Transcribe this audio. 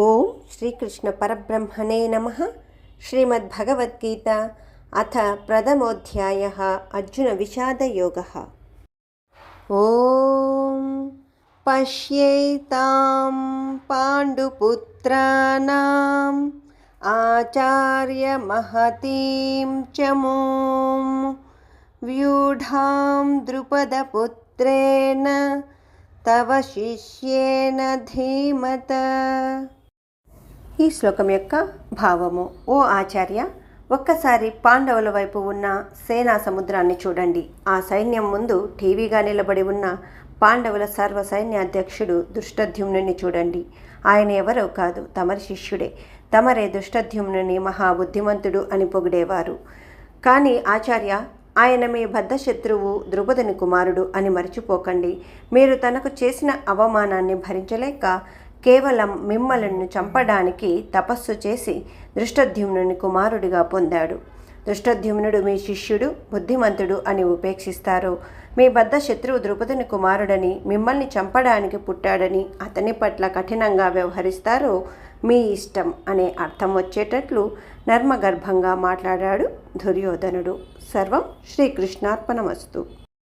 ఓం శ్రీకృష్ణ పరబ్రహ్మణే నమః. శ్రీమద్భగవద్గీత అథ ప్రథమోऽధ్యాయः అర్జున విషాదయోగः. ఓం పశ్యేతాం పాండుపుత్రాణాం ఆచార్యమహతీం చమూం వ్యూఢాం ద్రుపదపుత్రేణ తవ శిష్యేన ధీమత. ఈ శ్లోకం యొక్క భావము: ఓ ఆచార్య, ఒక్కసారి పాండవుల వైపు ఉన్న సేనా సముద్రాన్ని చూడండి. ఆ సైన్యం ముందు టీవీగా నిలబడి ఉన్న పాండవుల సర్వ సైన్యాధ్యక్షుడు ధృష్టద్యుమ్నుని చూడండి. ఆయన ఎవరో కాదు, తమరి శిష్యుడే. తమరే ధృష్టద్యుమ్నుని మహాబుద్ధిమంతుడు అని పొగిడేవారు. కానీ ఆచార్య, ఆయన మీ బద్ధశత్రువు ద్రుపదుని కుమారుడు అని మర్చిపోకండి. మీరు తనకు చేసిన అవమానాన్ని భరించలేక కేవలం మిమ్మల్ని చంపడానికి తపస్సు చేసి ధృష్టద్యుమ్నుని కుమారుడిగా పొందాడు. ధృష్టద్యుమ్నుడు మీ శిష్యుడు, బుద్ధిమంతుడు అని ఉపేక్షిస్తారు. మీ బద్ధశత్రువు ద్రుపదుని కుమారుడని, మిమ్మల్ని చంపడానికి పుట్టాడని అతని పట్ల కఠినంగా వ్యవహరిస్తారో మీ ఇష్టం అనే అర్థం వచ్చేటట్లు నర్మగర్భంగా మాట్లాడాడు దుర్యోధనుడు. సర్వం శ్రీకృష్ణార్పణమస్తు.